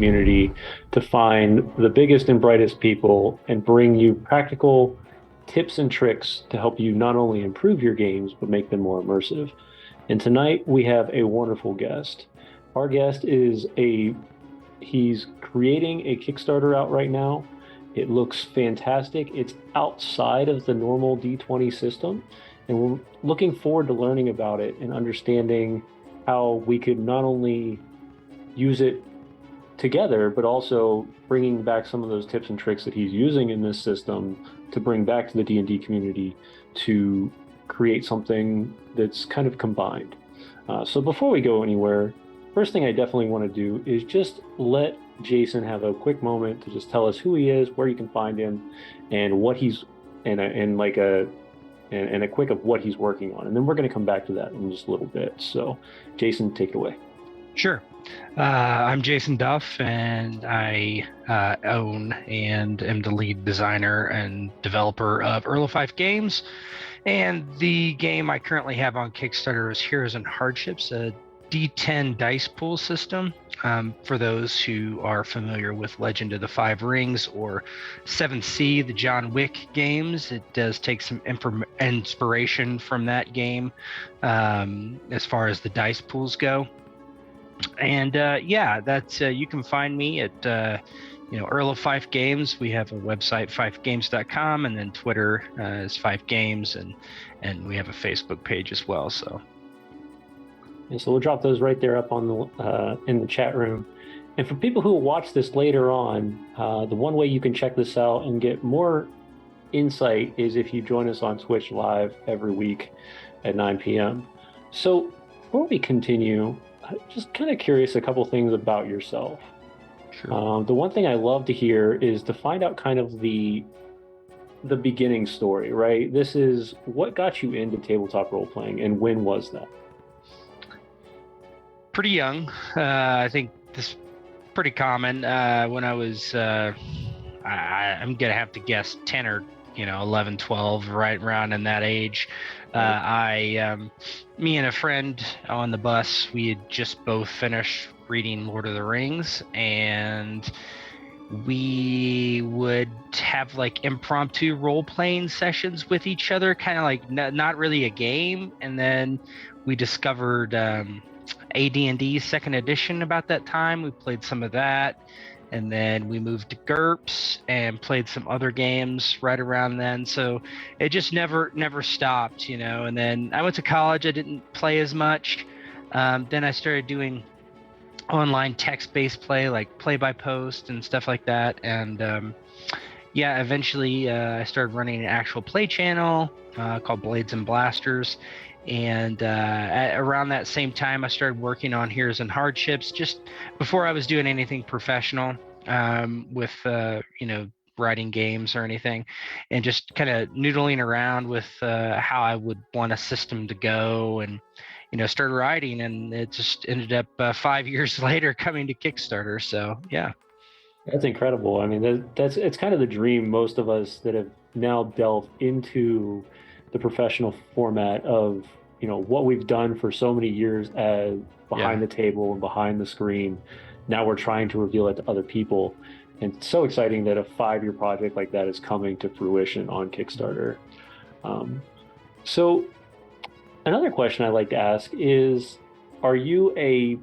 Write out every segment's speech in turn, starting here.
community to find the biggest and brightest people and bring you practical tips and tricks to help you not only improve your games, but make them more immersive. And tonight we have a wonderful guest. Our guest he's creating a Kickstarter out right now. It looks fantastic. It's outside of the normal D20 system, and we're looking forward to learning about it and understanding how we could not only use it together, but also bringing back some of those tips and tricks that he's using in this system to bring back to the D&D community to create something that's kind of combined. So before we go anywhere, first thing I definitely want to do is just let Jason have a quick moment to just tell us who he is, where you can find him, and what he's and a quick of what he's working on, and then we're going to come back to that in just a little bit. So, Jason, take it away. Sure. I'm Jason Duff, and I own and am the lead designer and developer of Earl of Fife games. And the game I currently have on Kickstarter is Heroes and Hardships, a D10 dice pool system. For those who are familiar with Legend of the Five Rings or 7th, the John Wick games, it does take some inspiration from that game as far as the dice pools go. And that's you can find me at Earl of Fife Games. We have a website, fifegames.com, and then Twitter is Fife Games, and we have a Facebook page as well. So. And so we'll drop those right there up on the in the chat room. And for people who will watch this later on, the one way you can check this out and get more insight is if you join us on Twitch live every week at 9 p.m. So before we continue, just kind of curious a couple things about yourself. Sure. The one thing I love to hear is to find out kind of the beginning story, right? This is what got you into tabletop role playing, and when was that? Pretty young. I think this is pretty common. When I was, I'm gonna have to guess 10 or 11, 12, right around in that age. Me and a friend on the bus, we had just both finished reading Lord of the Rings, and we would have like impromptu role-playing sessions with each other, kind of like not really a game. And then we discovered AD&D second edition about that time. We played some of that, and then we moved to GURPS and played some other games right around then. So it just never stopped, And then I went to college. I didn't play as much. Then I started doing online text-based play, like play-by-post and stuff like that. And eventually I started running an actual play channel called Blades and Blasters. And around that same time, I started working on Heroes and Hardships, just before I was doing anything professional with writing games or anything, and just kind of noodling around with how I would want a system to go, and started writing, and it just ended up 5 years later coming to Kickstarter. So yeah. That's incredible. I mean, it's kind of the dream. Most of us that have now delved into the professional format of what we've done for so many years as behind the table and behind the screen. Now we're trying to reveal it to other people, and it's so exciting that a 5-year project like that is coming to fruition on Kickstarter. So another question I like to ask is, are you a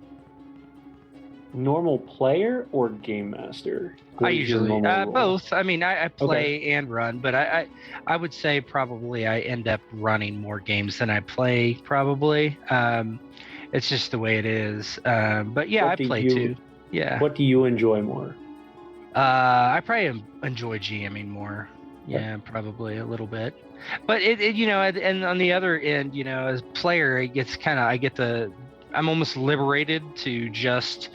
normal player or game master? I usually both. I mean, I play and run, but I would say probably I end up running more games than I play. Probably, it's just the way it is. But yeah, I play too. Yeah. What do you enjoy more? I probably enjoy GMing more. Yeah, probably a little bit. But and on the other end, as a player, it gets I'm almost liberated to just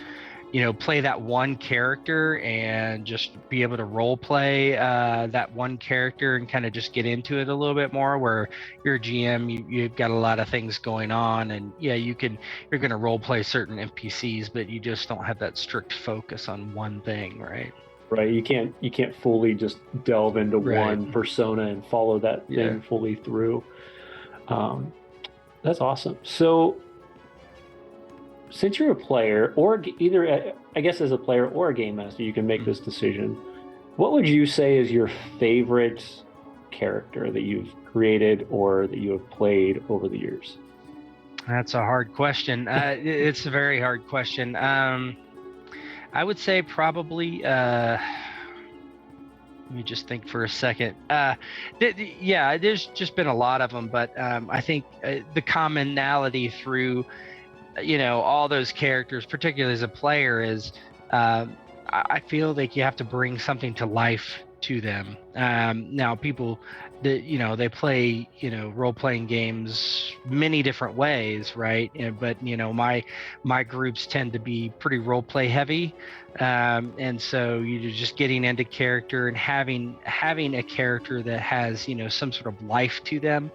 play that one character and just be able to role play that one character and kind of just get into it a little bit more, where you're a GM, you've got a lot of things going on, and you're going to role play certain NPCs, but you just don't have that strict focus on one thing, right? Right. You can't fully just delve into one persona and follow that thing fully through. That's awesome. So since you're a player, or either, I guess as a player or a game master, you can make this decision. What would you say is your favorite character that you've created or that you have played over the years? That's a hard question. It's a very hard question. I would say probably. Let me just think for a second. Yeah, there's just been a lot of them, but I think the commonality through, all those characters, particularly as a player, is I feel like you have to bring something to life to them. Now, people that they play role-playing games many different ways, right? But my groups tend to be pretty role-play heavy, and so you're just getting into character and having a character that has some sort of life to them,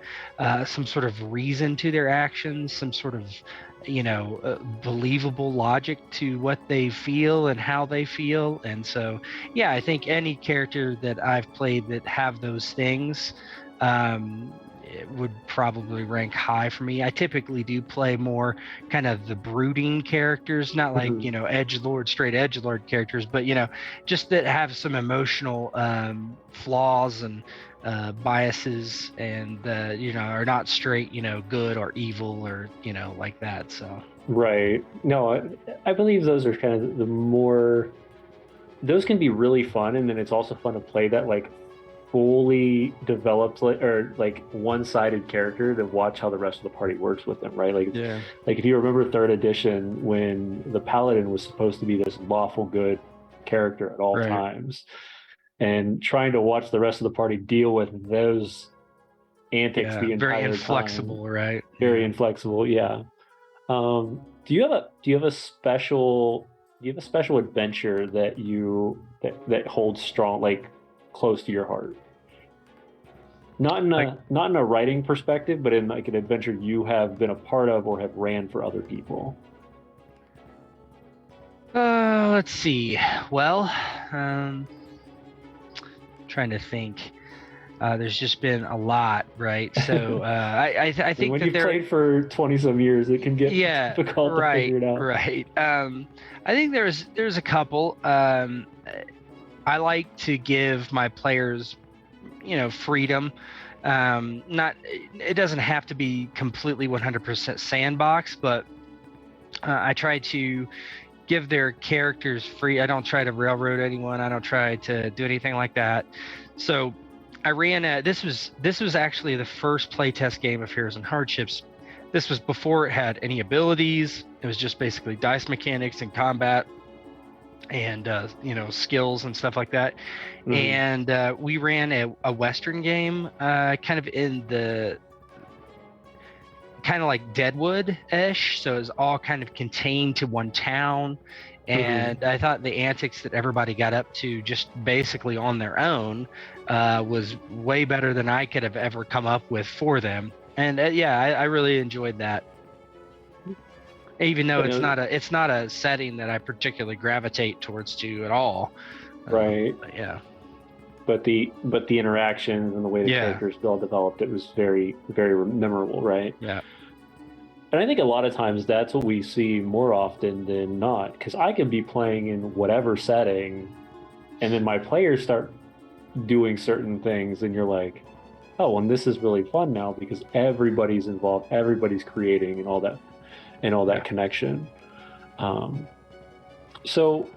some sort of reason to their actions, some sort of believable logic to what they feel and how they feel. And so, yeah, I think any character that I've played that have those things it would probably rank high for me. I typically do play more kind of the brooding characters, not like straight edgelord characters, but just that have some emotional flaws and biases, and are not straight good or evil or like that. So Right. No, I believe those are kind of the more, those can be really fun, and then it's also fun to play that like fully developed or like one-sided character to watch how the rest of the party works with them, right? Like, yeah, like if you remember third edition, when the paladin was supposed to be this lawful good character at all times, and trying to watch the rest of the party deal with those antics the entire very inflexible time. right Very inflexible, yeah. Do you have a special adventure that that holds strong, like close to your heart? Not in a writing perspective, but in like an adventure you have been a part of or have ran for other people. Let's see. Well, trying to think. There's just been a lot, right? So I think when that you've played for 20 some years, it can get difficult to figure it out. Right. I think there's a couple. I like to give my players, freedom. It doesn't have to be completely 100% sandbox, but I try to give their characters free. I don't try to railroad anyone. I don't try to do anything like that. So I ran this was actually the first playtest game of Heroes and Hardships. This was before it had any abilities. It was just basically dice mechanics and combat and skills and stuff like that. And we ran a Western game kind of in the kind of like Deadwood-ish, so it was all kind of contained to one town. And I thought the antics that everybody got up to just basically on their own was way better than I could have ever come up with for them. And I really enjoyed that, even though it's not a setting that I particularly gravitate towards to at all. Right. But the interactions and the way the characters all developed, it was very, very memorable, right? Yeah. And I think a lot of times that's what we see more often than not, because I can be playing in whatever setting, and then my players start doing certain things, and you're like, oh, and this is really fun now because everybody's involved, everybody's creating, and all that connection. So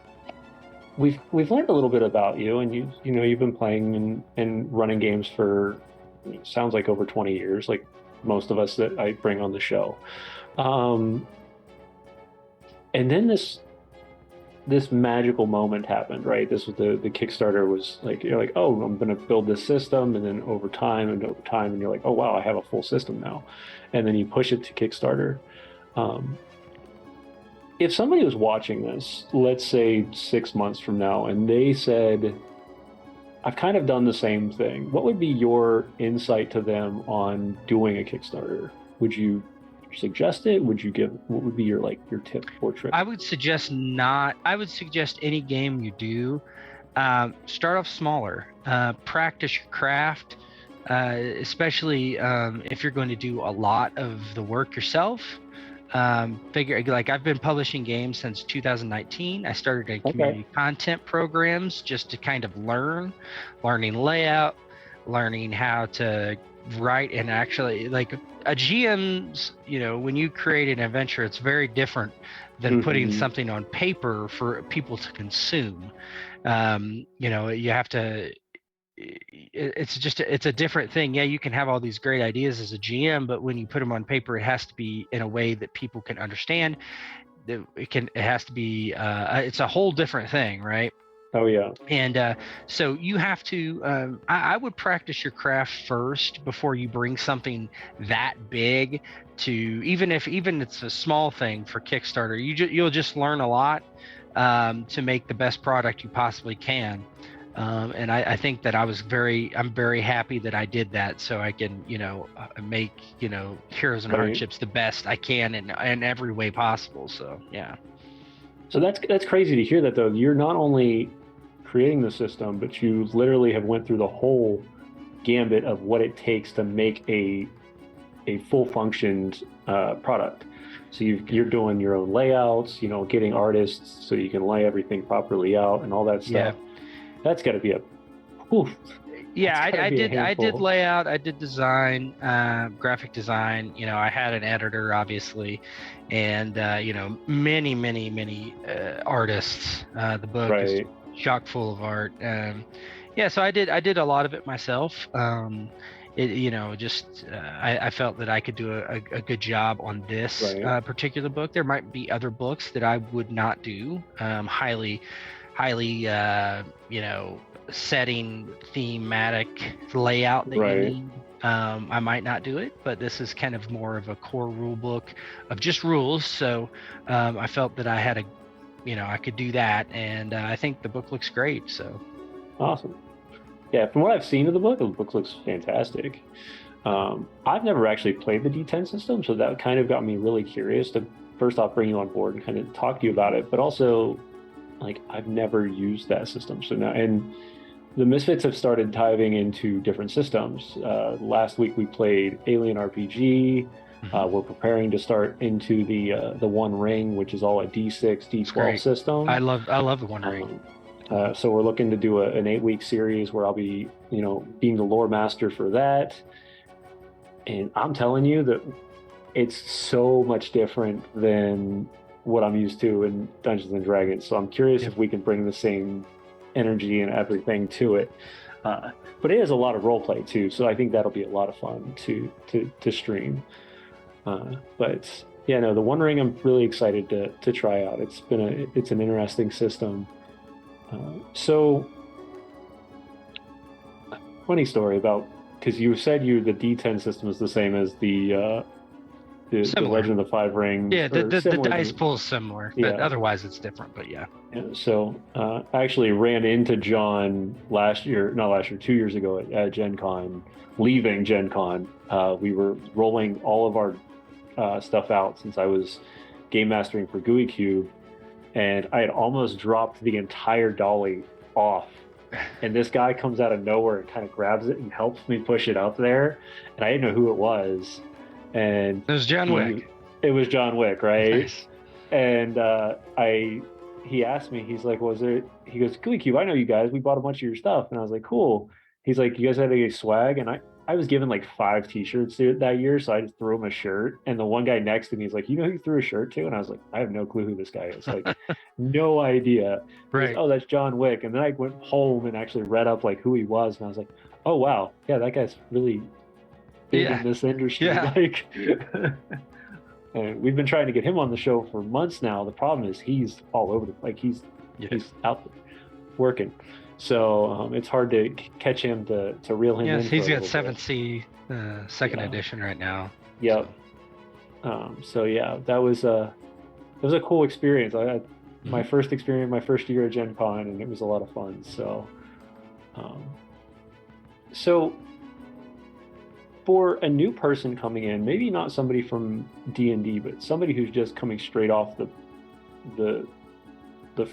we've learned a little bit about you, and you've been playing and running games for, sounds like, over 20 years, like most of us that I bring on the show. And then this magical moment happened, right? This was the Kickstarter was like, you're like, oh, I'm going to build this system, and then over time, and you're like, oh wow, I have a full system now. And then you push it to Kickstarter. If somebody was watching this, let's say 6 months from now, and they said, I've kind of done the same thing, what would be your insight to them on doing a Kickstarter? Would you suggest it? What would be your tip or trick? I would suggest any game you do, start off smaller, practice your craft, especially if you're going to do a lot of the work yourself. figure like I've been publishing games since 2019. I started a Okay. community content programs just to kind of learning layout, learning how to write, and actually like a GM's, when you create an adventure, it's very different than putting something on paper for people to consume. You have to, it's a different thing. Yeah, you can have all these great ideas as a GM, but when you put them on paper, it has to be in a way that people can understand. It has to be, it's a whole different thing, right? Oh yeah. And so you have to, I would practice your craft first before you bring something that big to, even it's a small thing for Kickstarter. You'll just learn a lot to make the best product you possibly can. And I think that I'm very happy that I did that, so I can, make, Heroes and Hardships the best I can in every way possible. So, yeah. So that's crazy to hear that, though. You're not only creating the system, but you literally have went through the whole gambit of what it takes to make a full functioned product. So you're doing your own layouts, getting artists so you can lay everything properly out and all that stuff. Yeah. That's got to be I did layout, I did design, graphic design. I had an editor, obviously, and many artists. The book is chock full of art. So I did a lot of it myself. I felt that I could do a good job on this particular book. There might be other books that I would not do. Highly, setting, thematic layout that you need. I might not do it, but this is kind of more of a core rule book of just rules. So I felt that I had I could do that, and I think the book looks great. So awesome. Yeah, from what I've seen of the book looks fantastic. I've never actually played the D10 system, so that kind of got me really curious to first off bring you on board and kind of talk to you about it, but also like I've never used that system. So now, and the Misfits have started diving into different systems. Last week we played Alien RPG. We're preparing to start into the One Ring, which is all a D6, D12 system. I love the One Ring. So we're looking to do an 8-week series where I'll be, being the lore master for that. And I'm telling you that it's so much different than what I'm used to in Dungeons and Dragons. So I'm curious if we can bring the same energy and everything to it. But it has a lot of role play too, so I think that'll be a lot of fun to stream. But yeah, no, the One Ring I'm really excited to try out. It's an interesting system. So funny story about, because you said the D10 system is the same as the Legend of the Five Rings. Yeah, the dice pool is similar, but otherwise it's different. But yeah. So I actually ran into John 2 years ago at Gen Con, leaving Gen Con. We were rolling all of our stuff out since I was game mastering for GUI Cube, and I had almost dropped the entire dolly off. And this guy comes out of nowhere and kind of grabs it and helps me push it up there. And I didn't know who it was. And it was John Wick. It was John Wick, right? Nice. And he asked me, he's like, he goes, GUI Cube, I know you guys. We bought a bunch of your stuff. And I was like, cool. He's like, you guys had any swag? And I was given like 5 t-shirts that year, so I just threw him a shirt. And the one guy next to me is like, you know who you threw a shirt to? And I was like, I have no clue who this guy is. Like, no idea. Right. Goes, oh, that's John Wick. And then I went home and actually read up like who he was, and I was like, oh wow, yeah, that guy's really big in this industry. Yeah. Like, and we've been trying to get him on the show for months now. The problem is he's all over he's out there working. So it's hard to catch him to reel him in. Yes, he's got 7th C second edition right now. Yep. So yeah, that was a cool experience. I had my first experience, my first year at Gen Con, and it was a lot of fun. So, so for a new person coming in, maybe not somebody from D&D, but somebody who's just coming straight off the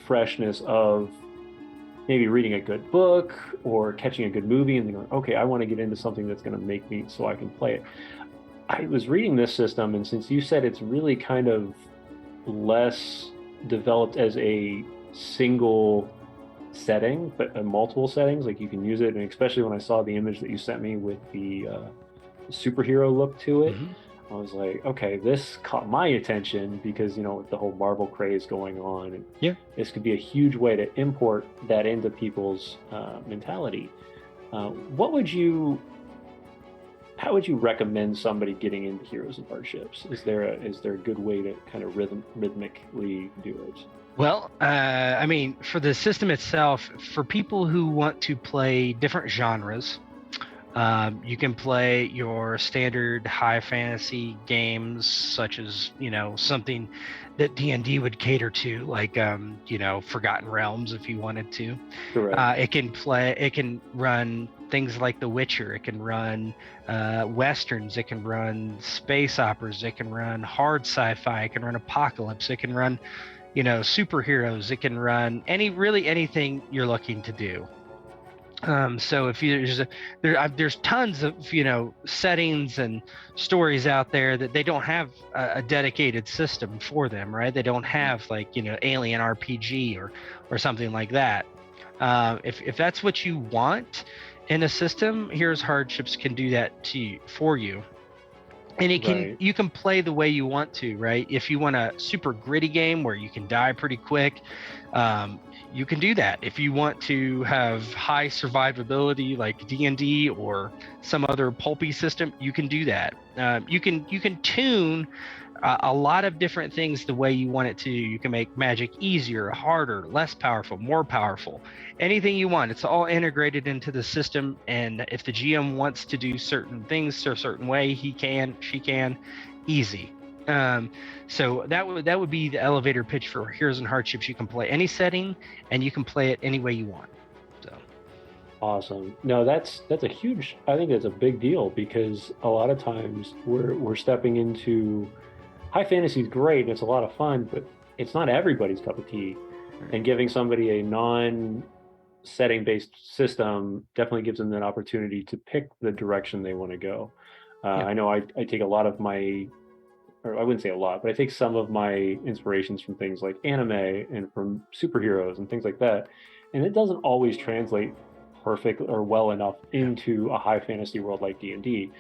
freshness of maybe reading a good book or catching a good movie and they're going, okay, I want to get into something that's going to make me so I can play it. I was reading this system, and since you said it's really kind of less developed as a single setting, but multiple settings, like you can use it, and especially when I saw the image that you sent me with the superhero look to it, Hmm. I was like, okay, this caught my attention because, with the whole Marvel craze going on, and Yeah. this could be a huge way to import that into people's mentality. What would you How would you recommend somebody getting into Heroes and Hardships? Is there a good way to kind of rhythmically do it? Well, I mean, for the system itself, for people who want to play different genres, you can play your standard high fantasy games, such as something that D&D would cater to, like Forgotten Realms, if you wanted to. Correct. It can run things like The Witcher. It can run westerns. It can run space operas. It can run hard sci-fi. It can run apocalypse. It can run superheroes. It can run anything you're looking to do. So if you there's tons of settings and stories out there that they don't have a dedicated system for them, right? They don't have like Alien RPG or something like that. If that's what you want in a system, Here's Hardships can do that for you. And Right. you can play the way you want to, right? If you want a super gritty game where you can die pretty quick, you can do that. If you want to have high survivability like D&D or some other pulpy system, you can do that. You can tune a lot of different things the way you want it to. You can make magic easier, harder, less powerful, more powerful, anything you want. It's all integrated into the system, and if the GM wants to do certain things a certain way, he can, she can, easy. So that would be the elevator pitch for Heroes and Hardships. You can play any setting, and you can play it any way you want. So Awesome. No, that's a huge. I think that's a big deal because a lot of times we're stepping into high fantasy is great and it's a lot of fun, but it's not everybody's cup of tea. And giving somebody a non-setting based system definitely gives them that opportunity to pick the direction they want to go. yeah. I know I take a lot of my, or I wouldn't say a lot, but I take some of my inspirations from things like anime and from superheroes and things like that. And it doesn't always translate perfect or well enough Yeah. into a high fantasy world like D&D.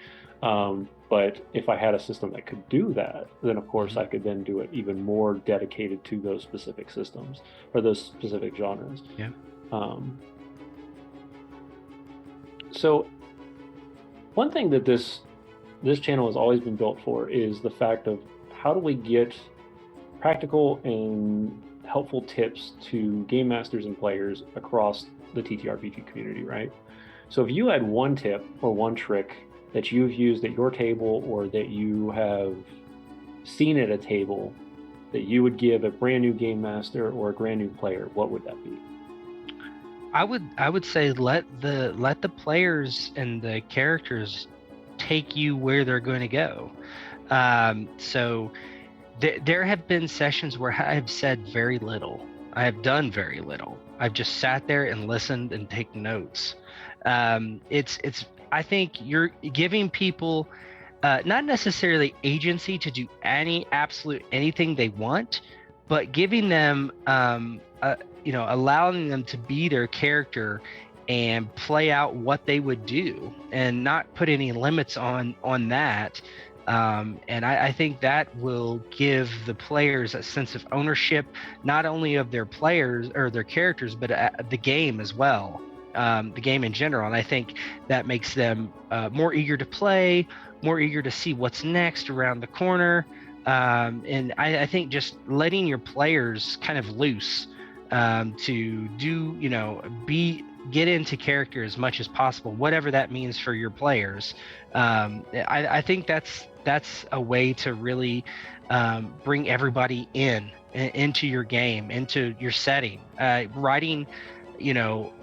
But if I had a system that could do that, then of course Mhm. I could then do it even more dedicated to those specific systems or those specific genres. Yeah. Um, so one thing that this channel has always been built for is the fact of how do we get practical and helpful tips to game masters and players across the TTRPG community, right? So if you had one tip or one trick that you've used at your table or that you have seen at a table that you would give a brand new game master or a brand new player, what would that be? I would say let the players and the characters take you where they're going to go. So there have been sessions where I have said very little. I have done very little. I've just sat there and listened and taken notes. It's I think you're giving people not necessarily agency to do absolute anything they want, but giving them allowing them to be their character and play out what they would do and not put any limits on that. And I think that will give the players a sense of ownership, not only of their players or their characters, but the game as well, the game in general. And I think that makes them more eager to play, more eager to see what's next around the corner. And I think just letting your players kind of loose to get into character as much as possible, whatever that means for your players. I think that's a way to really bring everybody into your game, into your setting. Writing,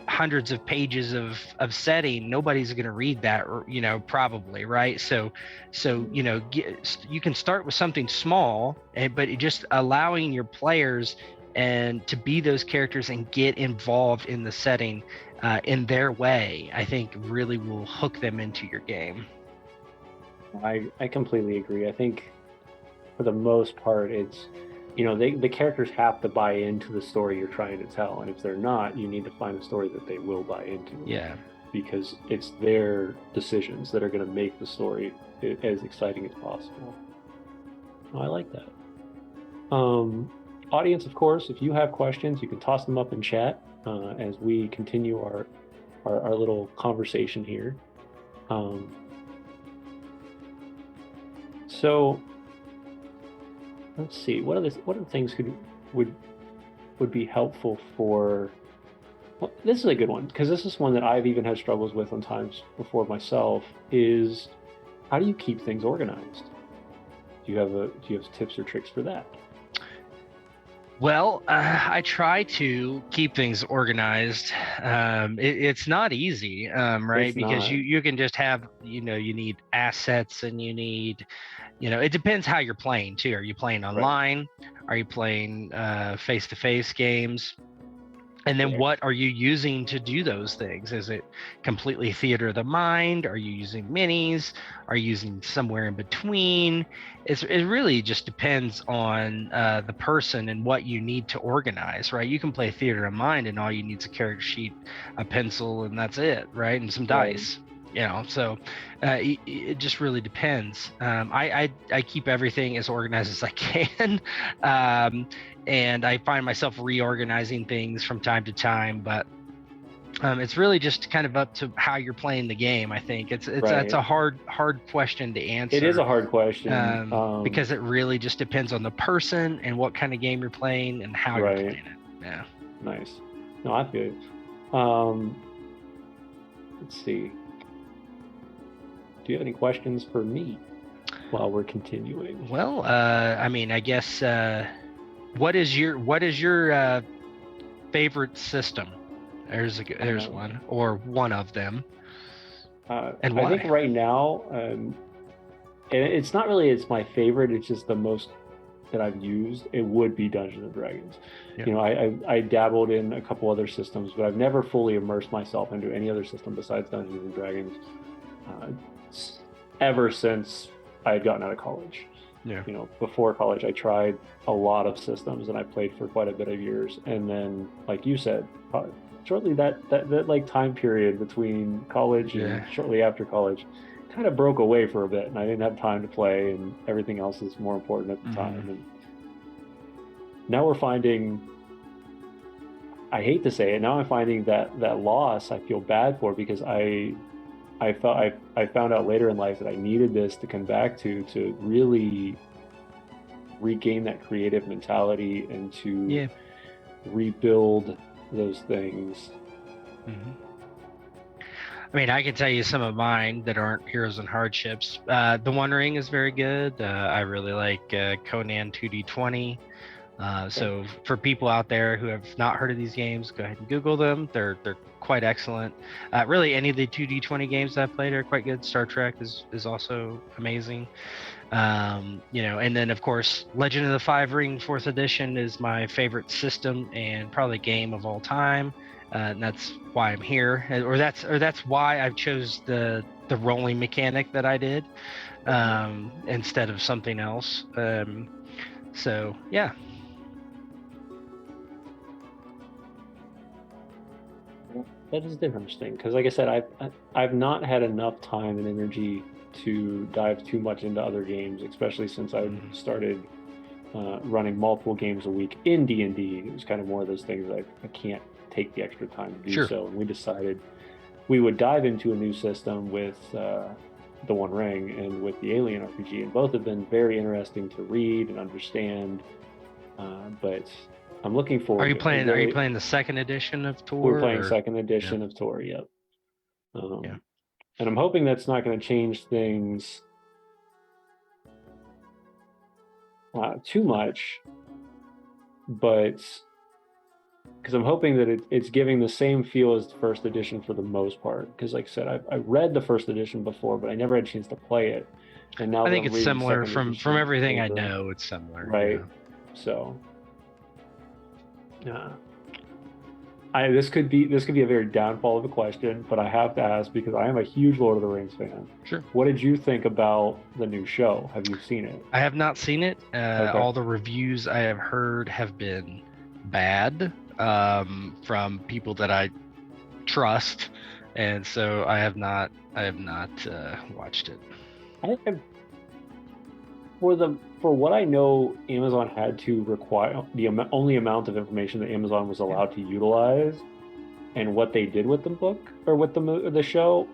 hundreds of pages of setting, nobody's going to read that, probably, right? So you can start with something small, but just allowing your players and to be those characters and get involved in the setting in their way, I think really will hook them into your game. I completely agree. I think for the most part, it's, the characters have to buy into the story you're trying to tell, and if they're not, you need to find a story that they will buy into. Yeah. Because it's their decisions that are going to make the story as exciting as possible. Oh, I like that. Audience, of course, if you have questions, you can toss them up in chat as we continue our little conversation here. So let's see, what are the things would be helpful for. Well, this is a good one because this is one that I've even had struggles with on times before myself. Is how do you keep things organized? Do you have tips or tricks for that? Well, I try to keep things organized. It's not easy, right? It's Because not. you can just have, you need assets, and you need, it depends how you're playing too. Are you playing online? Right. Are you playing face-to-face games? And then what are you using to do those things? Is it completely theater of the mind? Are you using minis? Are you using somewhere in between? It really just depends on the person and what you need to organize, right? You can play theater of mind and all you need is a character sheet, a pencil, and that's it, right? And some dice. So it just really depends. I keep everything as organized as I can. And I find myself reorganizing things from time to time, but it's really just kind of up to how you're playing the game. I think it's a hard question to answer. It is a hard question because it really just depends on the person and what kind of game you're playing and how you're playing it. Yeah. Nice. No, I feel it. Let's see. Do you have any questions for me while we're continuing? Well, I guess. What is your favorite system? There's one, or one of them. And why? I think right now, and it's not really it's my favorite. It's just the most that I've used. It would be Dungeons and Dragons. Yeah. I dabbled in a couple other systems, but I've never fully immersed myself into any other system besides Dungeons and Dragons. Ever since I had gotten out of college. Yeah. Before college, I tried a lot of systems and I played for quite a bit of years. And then, like you said, shortly that like time period between college and shortly after college kind of broke away for a bit, and I didn't have time to play, and everything else is more important at the time. And now we're finding, I hate to say it, now I'm finding that loss I feel bad for, because I found out later in life that I needed this to come back to really regain that creative mentality and to rebuild those things. Mm-hmm. I mean, I can tell you some of mine that aren't Heroes and Hardships. The One Ring is very good. I really like Conan 2D20. So for people out there who have not heard of these games, go ahead and Google them. They're quite excellent. Really, any of the 2D20 games I've played are quite good. Star Trek is also amazing. And then of course, Legend of the Five Ring 4th edition is my favorite system and probably game of all time. And that's why I'm here, or that's why I've chose the rolling mechanic that I did instead of something else. So yeah. That is interesting, because like I said, I've not had enough time and energy to dive too much into other games, especially since I started running multiple games a week in D&D. It was kind of more of those things that I can't take the extra time to do so, and we decided we would dive into a new system with the One Ring and with the Alien RPG, and both have been very interesting to read and understand, but I'm looking forward. Are you playing the second edition of Tor? We're playing second edition of Tor, yep. And I'm hoping that's not going to change things too much, but because I'm hoping that it's giving the same feel as the first edition for the most part. Because like I said, I read the first edition before, but I never had a chance to play it. And now I think it's similar from everything I know. It's similar, right? Yeah. So, this could be a very downfall of a question, but I have to ask because I am a huge Lord of the Rings fan. Sure. What did you think about the new show? Have you seen it? I have not seen it. Okay. All the reviews I have heard have been bad from people that I trust, and so I have not watched it. For what I know, Amazon had to require the only amount of information that Amazon was allowed to utilize, and what they did with the book or with the show,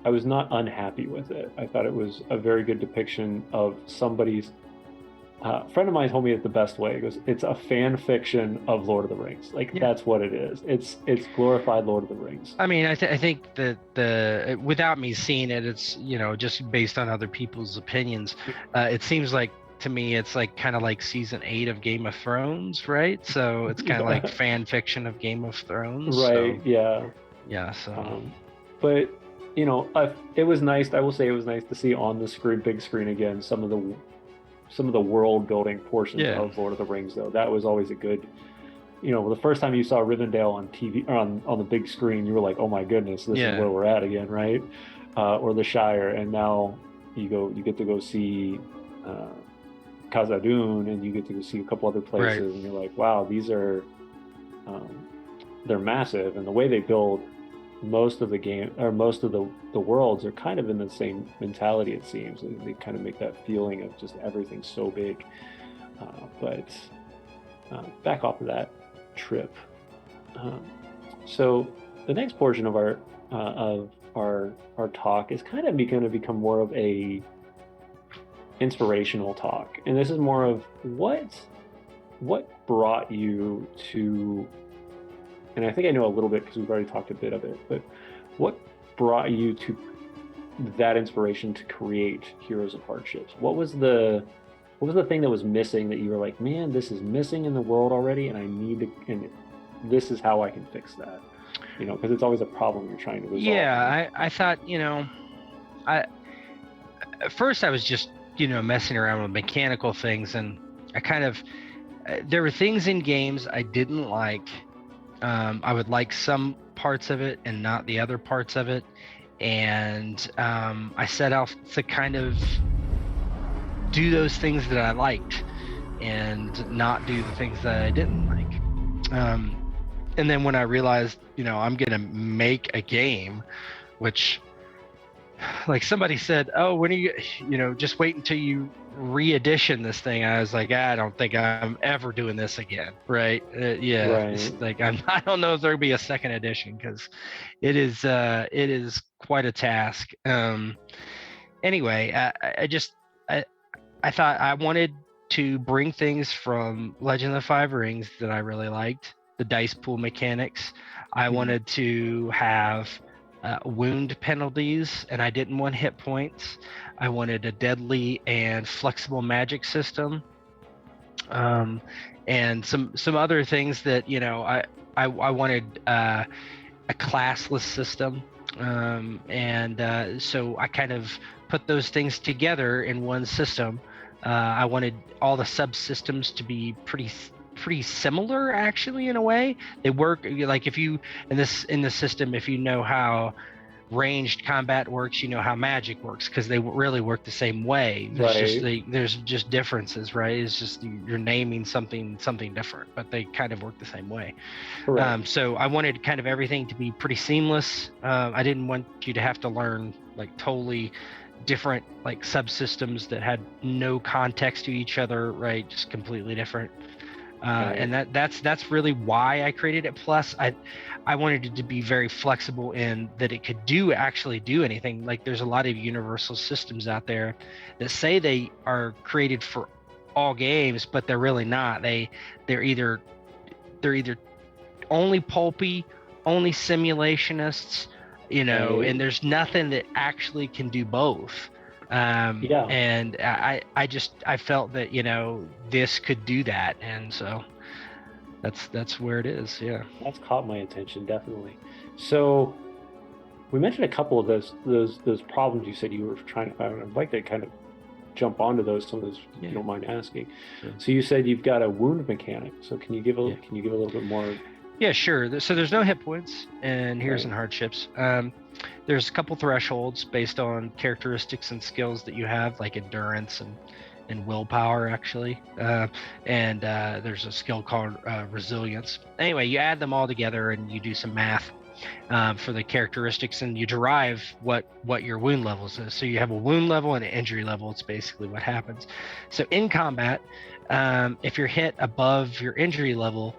I was not unhappy with it. I thought it was a very good depiction of somebody's. Friend of mine told me it the best way. He goes, "It's a fan fiction of Lord of the Rings. Like that's what it is. It's glorified Lord of the Rings." I mean, I think that the without me seeing it, it's just based on other people's opinions. It seems like to me, it's like kind of like season 8 of Game of Thrones, right? So it's kind of like fan fiction of Game of Thrones. Right? So, yeah. Yeah. So. But it was nice. I will say it was nice to see on the screen, big screen again, some of the world building portions of Lord of the Rings. Though that was always a good. The first time you saw Rivendell on TV or on the big screen, you were like, "Oh my goodness, this is where we're at again," right? Or the Shire, and now you get to go see Khazad-dûm, and you get to go see a couple other places, and you're like, "Wow, these are they're massive," and the way they build most of the game or most of the worlds are kind of in the same mentality. It seems they kind of make that feeling of just everything so big. But back off of that trip. So the next portion of our talk is kind of going to become more of a inspirational talk, and this is more of what brought you to. And I think I know a little bit because we've already talked a bit of it, but what brought you to that inspiration to create Heroes of Hardships? What was the thing that was missing that you were like, man, this is missing in the world already, and I need to, and this is how I can fix that, because it's always a problem you're trying to resolve. Yeah, I thought, at first I was just, messing around with mechanical things, and I kind of, there were things in games I didn't like. I would like some parts of it and not the other parts of it. And I set out to kind of do those things that I liked and not do the things that I didn't like. And then when I realized, I'm going to make a game, which like somebody said, "Oh, when are you, just wait until you re-edition this thing." I was like, I don't think I'm ever doing this again. Right. Right. It's like, I don't know if there'll be a second edition because it is quite a task. Anyway, I thought I wanted to bring things from Legend of the Five Rings that I really liked, the dice pool mechanics. I wanted to have wound penalties, and I didn't want hit points. I wanted a deadly and flexible magic system, and some other things that I wanted a classless system, and so I kind of put those things together in one system. I wanted all the subsystems to be pretty similar, actually, in a way. They work like if you in the system, if you know how ranged combat works, you know how magic works, because they really work the same way. There's just differences, right? It's just you're naming something different, but they kind of work the same way. So I wanted kind of everything to be pretty seamless. I didn't want you to have to learn like totally different like subsystems that had no context to each other, right? Just completely different. And that's really why I created it. Plus, I wanted it to be very flexible in that it could actually do anything. Like there's a lot of universal systems out there that say they are created for all games, but they're really not. They're either only pulpy, only simulationists, and there's nothing that actually can do both. And I felt that this could do that, and so that's where it is. Yeah, that's caught my attention, definitely. So we mentioned a couple of those problems you said you were trying to. I'd like to kind of jump onto some of those, if you don't mind asking. Sure. So you said you've got a wound mechanic. So can you give a little bit more Yeah, sure. So there's no hit points, and here's Right. in Hardships. There's a couple thresholds based on characteristics and skills that you have, like endurance and willpower, actually. And there's a skill called resilience. Anyway, you add them all together and you do some math for the characteristics, and you derive what your wound levels is. So you have a wound level and an injury level. It's basically what happens. So in combat, if you're hit above your injury level,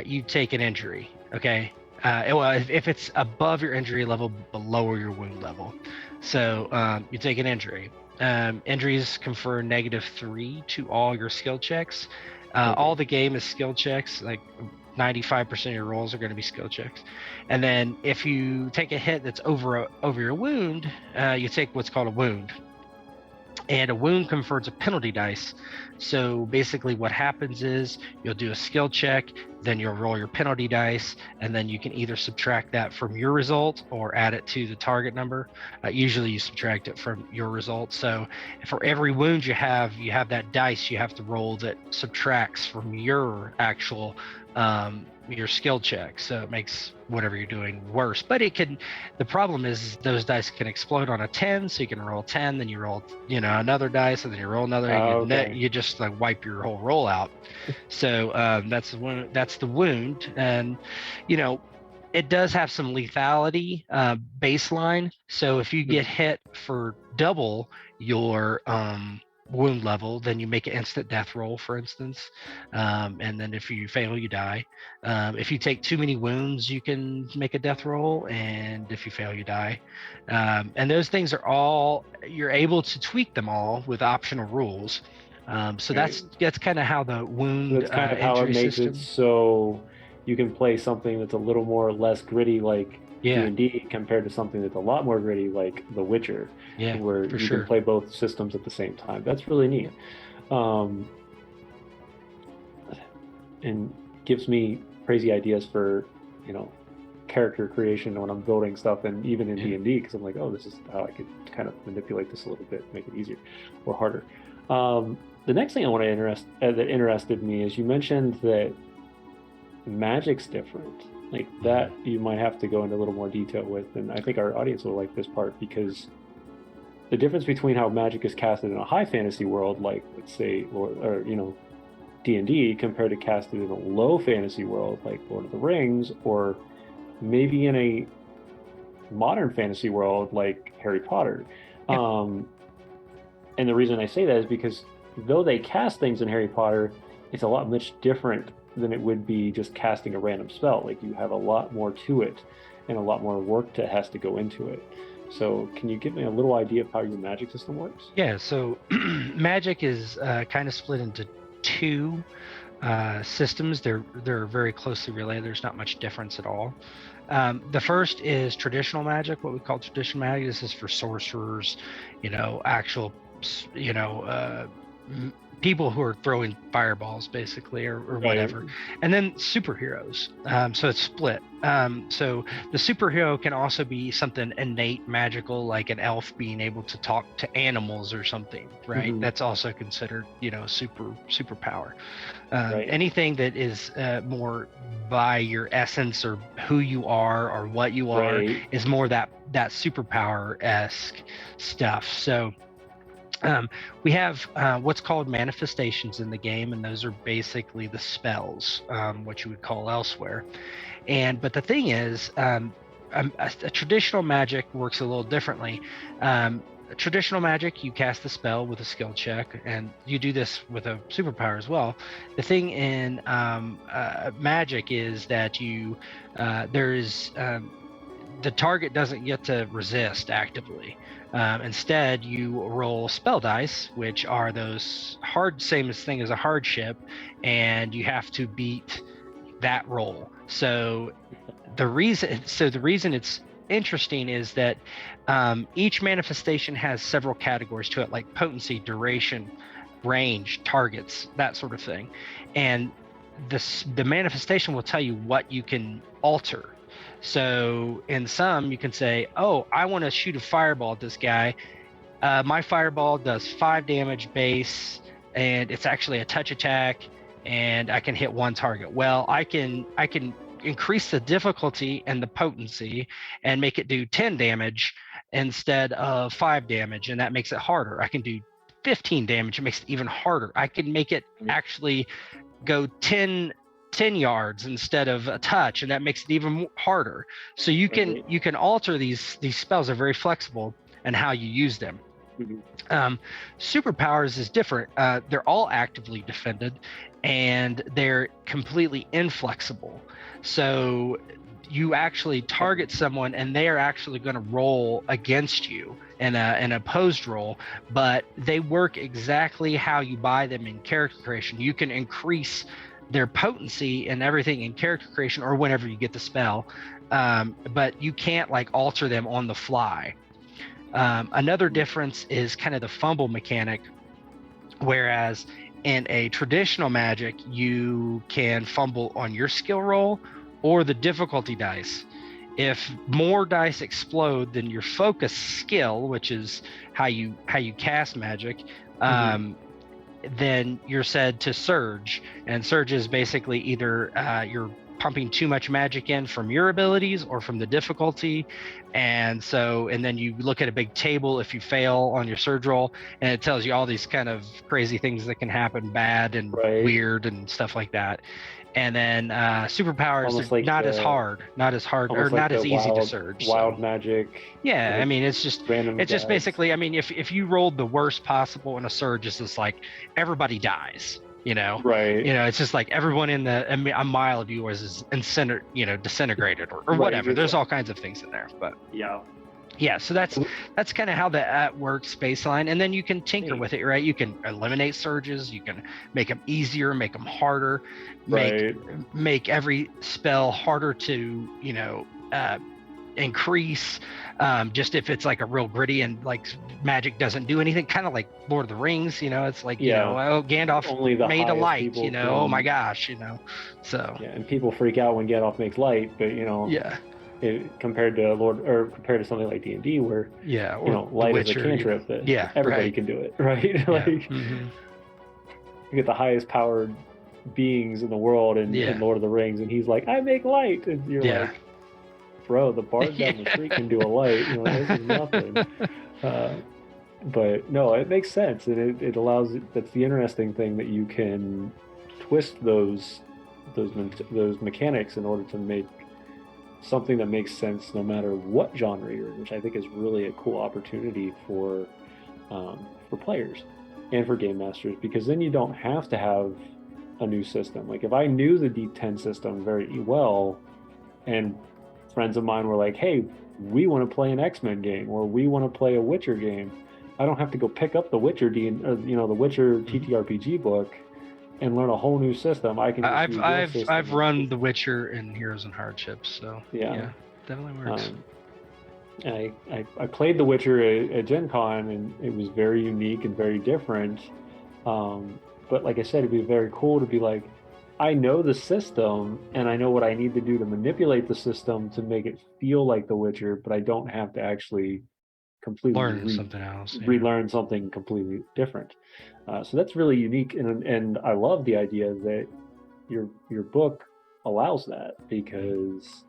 you take an injury. Okay. Well, if it's above your injury level, below your wound level, so you take an injury. Injuries confer -3 to all your skill checks. Okay. All the game is skill checks. Like 95% of your rolls are going to be skill checks. And then if you take a hit that's over your wound, you take what's called a wound. And a wound confers a penalty dice. So basically what happens is you'll do a skill check, then you'll roll your penalty dice, and then you can either subtract that from your result or add it to the target number. Usually you subtract it from your result. So for every wound you have that dice you have to roll that subtracts from your actual your skill check, so it makes whatever you're doing worse. But the problem is those dice can explode on a 10, so you can roll 10, then you roll another dice, and then you roll another, Okay. you just like wipe your whole roll out. So that's the wound. And it does have some lethality baseline. So if you get hit for double your wound level, then you make an instant death roll, for instance. And then if you fail, you die. If you take too many wounds, you can make a death roll, and if you fail, you die. And those things are all, you're able to tweak them all with optional rules. So Right. that's kind of how the wound That's kind of how it injury makes it system. so you can play something that's a little more or less gritty like Yeah, D&D compared to something that's a lot more gritty like The Witcher, yeah, where for you can sure. play both systems at the same time. That's really Yeah. neat. Um, and gives me crazy ideas for, you know, character creation when I'm building stuff, and even in Yeah. D&D, because I'm like, oh, this is how I could kind of manipulate this a little bit, make it easier or harder. The next thing I want to that interested me is you mentioned that magic's different. Like that, you might have to go into a little more detail with, and I think our audience will like this part because the difference between how magic is casted in a high fantasy world, like let's say, or D&D, compared to casted in a low fantasy world, like Lord of the Rings, or maybe in a modern fantasy world like Harry Potter. Yeah. Um, and the reason I say that is because though they cast things in Harry Potter, it's a lot much different than it would be just casting a random spell. Like you have a lot more to it and a lot more work that has to go into it. So can you give me a little idea of how your magic system works? Yeah, so magic is kind of split into two systems. They're very closely related. There's not much difference at all. The first is traditional magic, what we call traditional magic. This is for sorcerers, actual, people who are throwing fireballs, basically, or Right. whatever. And then superheroes. So it's split. So the superhero can also be something innate magical, like an elf being able to talk to animals or something, right? Mhm. That's also considered, superpower. Right. Anything that is more by your essence or who you are or what you are Right. is more that superpower-esque stuff. So we have what's called manifestations in the game, and those are basically the spells, what you would call elsewhere. But the thing is, a traditional magic works a little differently. Traditional magic, you cast the spell with a skill check, and you do this with a superpower as well. The thing in magic is that the target doesn't get to resist actively. Instead, you roll spell dice, which are those same thing as a hardship, and you have to beat that roll. So the reason it's interesting is that each manifestation has several categories to it, like potency, duration, range, targets, that sort of thing, and the manifestation will tell you what you can alter. So in some, you can say, oh, I want to shoot a fireball at this guy. My fireball does 5 damage base, and it's actually a touch attack, and I can hit one target. Well, I can increase the difficulty and the potency and make it do 10 damage instead of 5 damage, and that makes it harder. I can do 15 damage, it makes it even harder. I can make it actually go 10 yards instead of a touch, and that makes it even harder. So you can alter these spells. Are very flexible and how you use them. Superpowers is different. They're all actively defended, and they're completely inflexible. So you actually target someone, and they are actually going to roll against you in an opposed roll, but they work exactly how you buy them in character creation. You can increase their potency and everything in character creation or whenever you get the spell, but you can't like alter them on the fly. Another difference is kind of the fumble mechanic, whereas in a traditional magic, you can fumble on your skill roll or the difficulty dice. If more dice explode than your focus skill, which is how you cast magic, then you're said to surge. And surge is basically either you're pumping too much magic in from your abilities or from the difficulty. And then you look at a big table if you fail on your surge roll, and it tells you all these kind of crazy things that can happen, bad and weird and stuff like that. And then superpowers are not as hard, or like not as easy to surge. Wild magic. Yeah, I mean, it's just basically, I mean, if you rolled the worst possible in a surge, it's just like everybody dies. Right. It's just like everyone in a mile of yours is disintegrated or whatever. There's all kinds of things in there, but yeah, so that's kind of how that works baseline, and then you can tinker with it, right? You can eliminate surges, you can make them easier, make them harder, make every spell harder to increase. Just if it's like a real gritty and like magic doesn't do anything, kind of like Lord of the Rings, it's like Gandalf made a light, oh my gosh, so and people freak out when Gandalf makes light, but compared to something like D&D where light is a cantrip that everybody can do it, right? You get the highest powered beings in the world in Lord of the Rings, and he's like, I make light, and you're like, bro, the bard down the street can do a light, this is nothing. But no, it makes sense, and it allows. That's the interesting thing, that you can twist those mechanics in order to make something that makes sense no matter what genre you're in, which I think is really a cool opportunity for players and for game masters, because then you don't have to have a new system. Like if I knew the D10 system very well, and friends of mine were like, hey, we want to play an X-Men game, or we want to play a Witcher game, I don't have to go pick up the Witcher the Witcher TTRPG book and learn a whole new system. I can. I've run The Witcher in Heroes and Hardships, so yeah definitely works. I played The Witcher at Gen Con, and it was very unique and very different. But like I said, it'd be very cool to be like, I know the system, and I know what I need to do to manipulate the system to make it feel like The Witcher, but I don't have to actually completely relearn something completely different. So that's really unique, and I love the idea that your book allows that, because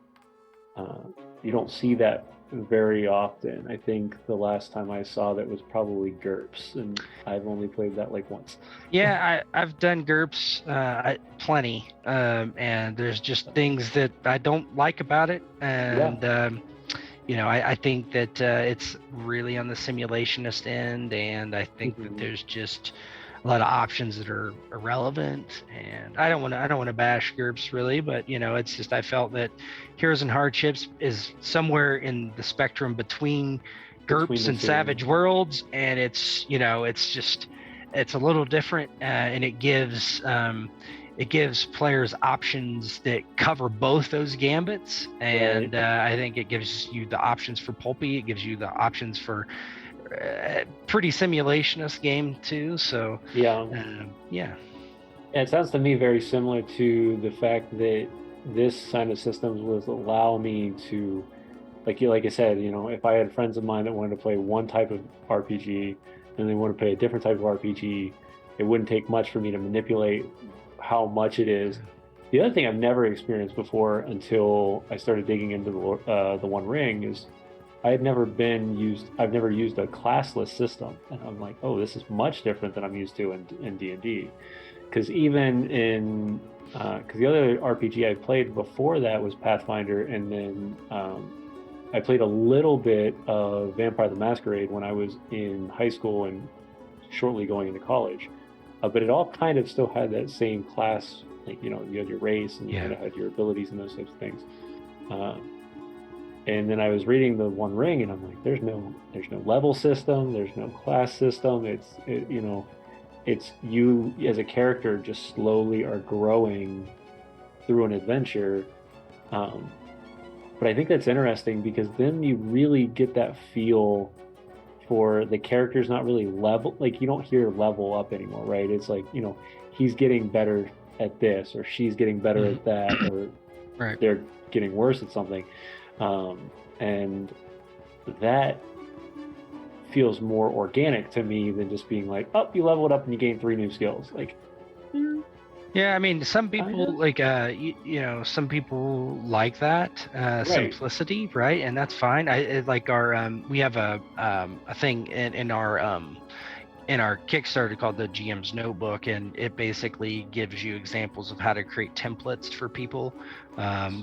you don't see that very often. I think the last time I saw that was probably GURPS, and I've only played that like once. Yeah, I've done GURPS plenty, and there's just things that I don't like about it, and I think that it's really on the simulationist end, and I think that there's just a lot of options that are irrelevant, and I don't want to bash GURPS really, but it's just, I felt that Heroes and Hardships is somewhere in the spectrum between GURPS and Savage Worlds, and it's it's a little different, and it gives players options that cover both those gambits, and I think it gives you the options for pulpy, it gives you the options for pretty simulationist game too. So it sounds to me very similar to the fact that this kind of systems would allow me to, like I said, if I had friends of mine that wanted to play one type of RPG and they want to play a different type of RPG, it wouldn't take much for me to manipulate how much it is The other thing I've never experienced before until I started digging into the One Ring is I've never used a classless system, and I'm like, oh, this is much different than I'm used to in D&D. Because even in because the other RPG I played before that was Pathfinder, and then I played a little bit of Vampire the Masquerade when I was in high school and shortly going into college. But it all kind of still had that same class, like, you had your race and you kind of had your abilities and those types of things. And then I was reading the One Ring, and I'm like, there's no level system, there's no class system. It's you as a character just slowly are growing through an adventure. But I think that's interesting because then you really get that feel for the characters not really level, like you don't hear level up anymore, right? It's like, he's getting better at this, or she's getting better at that, or right. they're getting worse at something. And that feels more organic to me than just being like, oh, you leveled up and you gained 3 new skills. Like, yeah, I mean, some people like some people like that simplicity, right? And that's fine. Like our we have a thing in our Kickstarter called the GM's Notebook, and it basically gives you examples of how to create templates for people,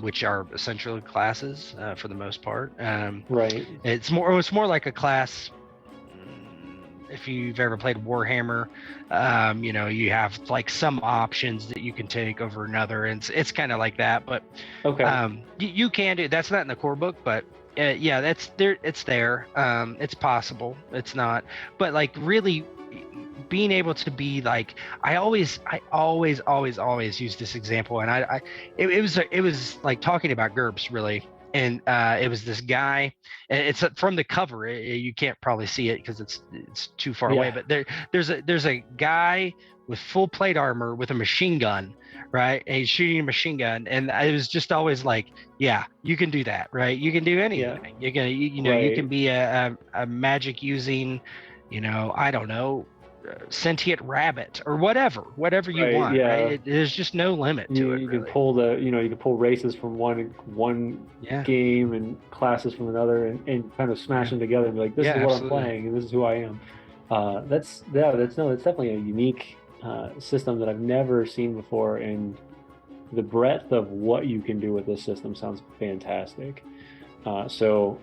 which are essentially classes for the most part. Right. It's more like a class. If you've ever played Warhammer, you have like some options that you can take over another, and it's kind of like that. But okay, you can do that's not in the core book, but that's there. It's there. It's possible. It's not. But like really being able to be like, I always use this example, and it was like talking about GURPS really. And it was this guy, and it's from the cover. You can't probably see it because it's too far away. But there's a guy with full plate armor with a machine gun, right? And he's shooting a machine gun, and it was just always like, yeah, you can do that, right? You can do anything. You're gonna, you can be a magic using, I don't know, sentient rabbit or whatever you want, right? There's just no limit to it. You can pull you can pull races from one game and classes from another, and kind of smash them together and be like, this is what I'm playing and this is who I am. That's definitely a unique system that I've never seen before, and the breadth of what you can do with this system sounds fantastic. So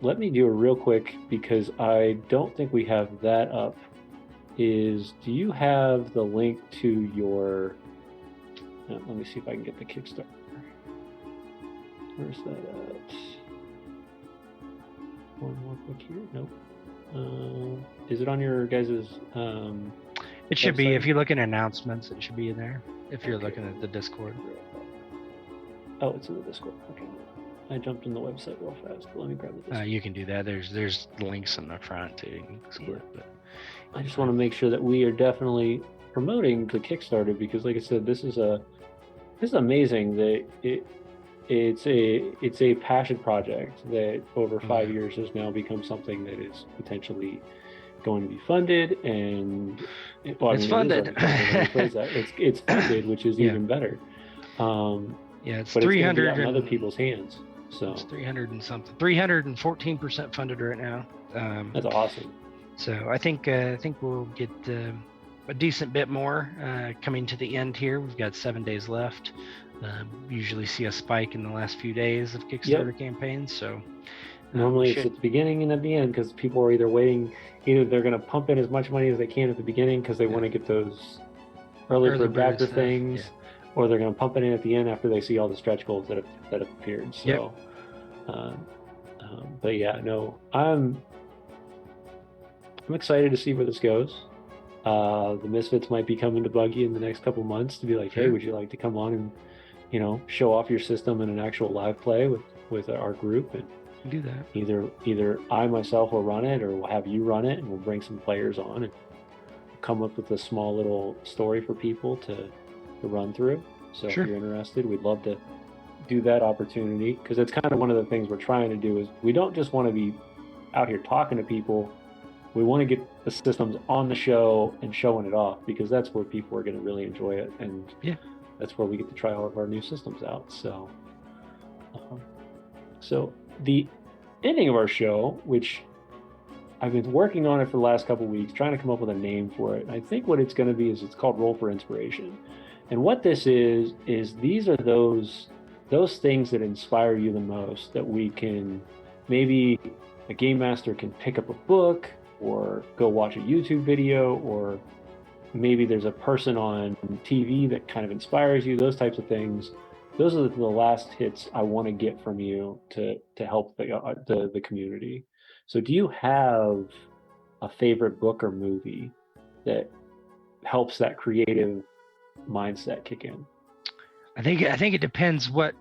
let me do a real quick, because I don't think we have that up. Do you have the link to your, let me see if I can get the Kickstarter. Where's that at? One more click here. Nope. Is it on your guys's it should website? Be, if you look at announcements, it should be in there if you're looking at the Discord. Oh, it's in the Discord. Okay. I jumped in the website real fast. Let me grab it. You can do that. There's links in the front too. But I just want to make sure that we are definitely promoting the Kickstarter, because, like I said, this is amazing that it's a passion project that over 5 years has now become something that is potentially going to be funded, and it's funded. It's funded, which is even better. It's but 300 in other people's hands. So it's 300 and something, 314% funded right now. That's awesome. So I think we'll get a decent bit more coming to the end here. We've got 7 days left. Usually see a spike in the last few days of Kickstarter campaigns. So normally it's at the beginning and at the end, because people are either they're going to pump in as much money as they can at the beginning because they want to get those early backer things. Yeah. Or they're going to pump it in at the end after they see all the stretch goals that have appeared. So, but yeah, no, I'm excited to see where this goes. The Misfits might be coming to Buggy in the next couple months to be like, hey, would you like to come on and show off your system in an actual live play with our group, and do that. Either I myself will run it, or we'll have you run it, and we'll bring some players on and come up with a small little story for people to run through. So if you're interested, we'd love to do that opportunity, because it's kind of one of the things we're trying to do is we don't just want to be out here talking to people. We want to get the systems on the show and showing it off, because that's where people are going to really enjoy it, and that's where we get to try all of our new systems out. Um, so the ending of our show, which I've been working on it for the last couple of weeks, trying to come up with a name for it. And I think what it's going to be is it's called Roll for Inspiration. And what this is these are those things that inspire you the most, that we can, maybe a game master can pick up a book or go watch a YouTube video, or maybe there's a person on TV that kind of inspires you, those types of things. Those are the last hits I want to get from you to help the community. So do you have a favorite book or movie that helps that creative mindset kick in? I think it depends what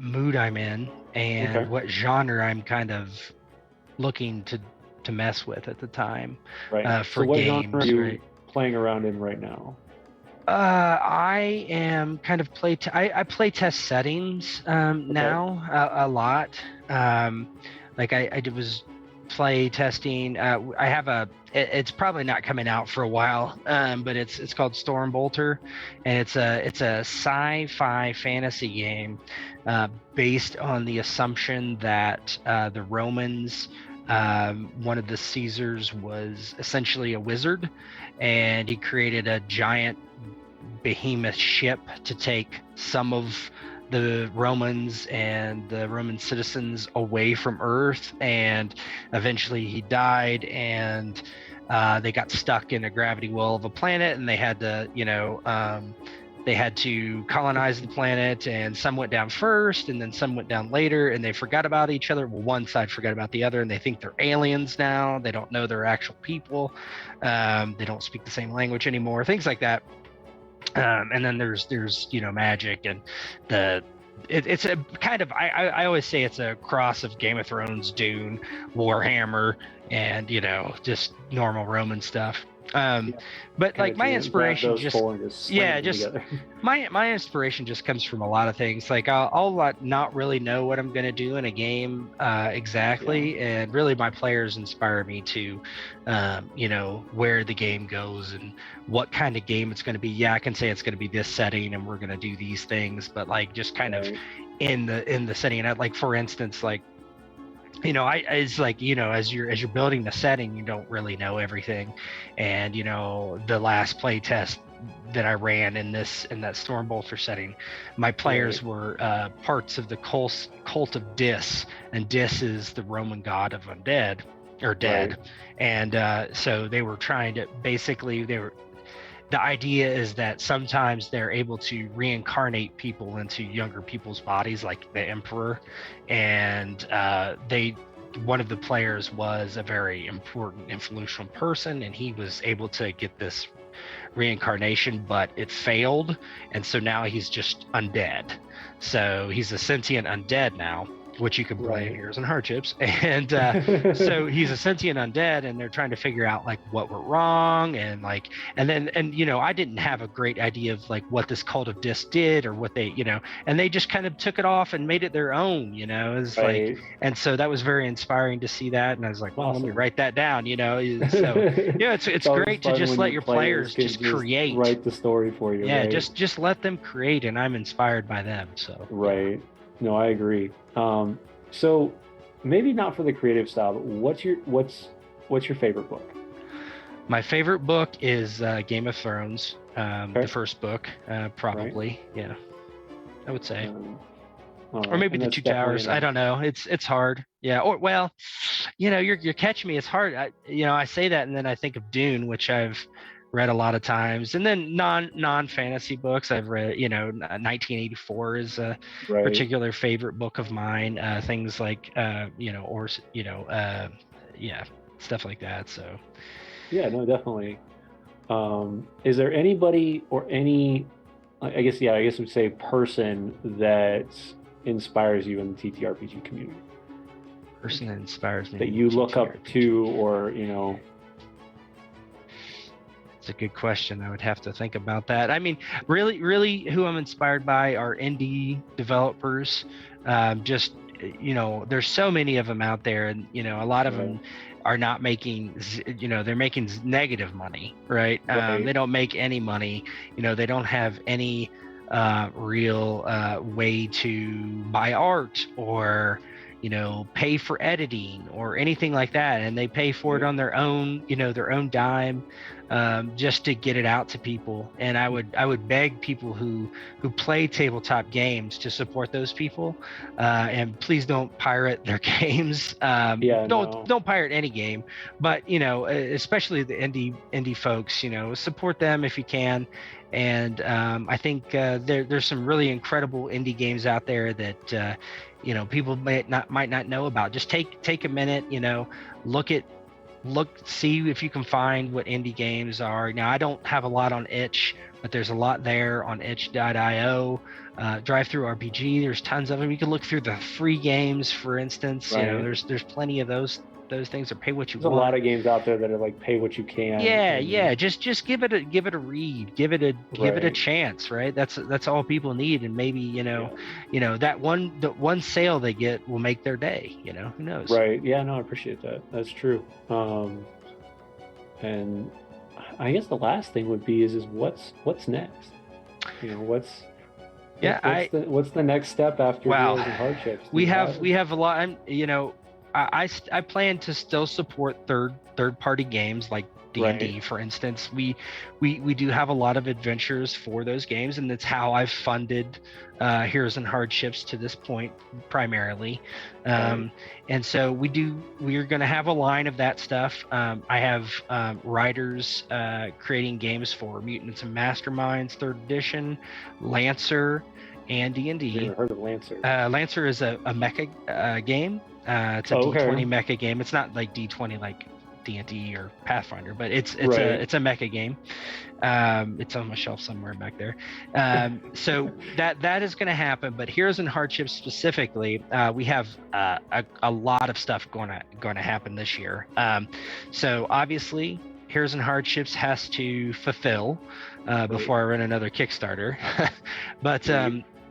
mood I'm in and what genre I'm kind of looking to mess with at the time. Right. For so what games, genre are you right? playing around in right now? I am kind of I play test settings now a lot. Like I was play testing. I have it's probably not coming out for a while, but it's called Storm Bolter, and it's a sci-fi fantasy game based on the assumption that the Romans, one of the Caesars was essentially a wizard, and he created a giant behemoth ship to take some of the Romans and the Roman citizens away from Earth, and eventually he died, and they got stuck in a gravity well of a planet, and they had to, they had to colonize the planet, and some went down first and then some went down later, and they forgot about each other. Well, one side forgot about the other, and they think they're aliens now. They don't know they're actual people. They don't speak the same language anymore, things like that. And then there's magic, and it's a kind of, I always say it's a cross of Game of Thrones, Dune, Warhammer, and just normal Roman stuff. But like my inspiration my inspiration just comes from a lot of things. Like I'll not really know what I'm going to do in a game exactly, and really my players inspire me to where the game goes and what kind of game it's going to be. Yeah, I can say it's going to be this setting and we're going to do these things, but like just kind of in the setting. And like, for instance, like it's like, as you're building the setting, you don't really know everything. And the last play test that I ran in that Storm Bolter setting, my players were parts of the cult of Dis, and Dis is the Roman god of undead or dead. And so they were trying to basically, the idea is that sometimes they're able to reincarnate people into younger people's bodies, like the Emperor. And one of the players was a very important, influential person, and he was able to get this reincarnation, but it failed. And so now he's just undead. So he's a sentient undead now, which you can play in Heroes and Hardships. And so he's a sentient undead, and they're trying to figure out like what went wrong, and I didn't have a great idea of like what this cult of Dis did, or what they, and they just kind of took it off and made it their own, it's like, and so that was very inspiring to see that. And I was like, well, let me write that down, so it's great to just let your players just create, write the story for you. Just let them create, and I'm inspired by them. So no, I agree. So maybe not for the creative style, but what's your favorite book? My favorite book is Game of Thrones, the first book, probably. Yeah, I would say. Or maybe the Two Towers. I don't know. It's hard. Yeah. Or well, you're catching me. It's hard. I say that, and then I think of Dune, which I've read a lot of times. And then non fantasy books I've read, 1984 is a particular favorite book of mine. Things like stuff like that. So yeah, no, definitely. Is there anybody or any, I guess we'd say person that inspires you in the TTRPG community? Person that inspires me that you look up to, or It's a good question. I would have to think about that. I mean, really who I'm inspired by are indie developers. Just there's so many of them out there, and a lot of Right. them are not making, they're making negative money, right? Right. They don't make any money. They don't have any real way to buy art or pay for editing or anything like that, and they pay for it on their own dime, just to get it out to people. And I would beg people who play tabletop games to support those people, and please don't pirate their games. Don't pirate any game, but especially the indie folks, support them if you can. And I think there's some really incredible indie games out there that people might not know about. Just take a minute, see if you can find what indie games are. Now, I don't have a lot on itch, but there's a lot there on itch.io. Drive Through RPG, there's tons of them. You can look through the free games, for instance. Right. There's plenty of those things, or pay what you There's want. a lot of games out there that are like pay what you can. Yeah. Just give it a read, give it a chance, right? That's all people need. And maybe that one sale they get will make their day. Who knows? Right. Yeah. No, I appreciate that. That's true. And I guess the last thing would be is what's next? What's the next step after Heroes and Hardships? We have a lot. I plan to still support third party games like D&D, for instance. We do have a lot of adventures for those games, and that's how I've funded Heroes and Hardships to this point primarily. And so we're going to have a line of that stuff. I have writers creating games for Mutants and Masterminds 3rd edition, Lancer, and D&D. Never heard of Lancer. Lancer is a mecha game. It's a D20 mecha game. It's not like D20 like D&D or Pathfinder, but it's a mecha game. It's on my shelf somewhere back there. So that is going to happen. But Heroes and Hardships specifically, we have a lot of stuff going to happen this year. So obviously, Heroes and Hardships has to fulfill before I run another Kickstarter. But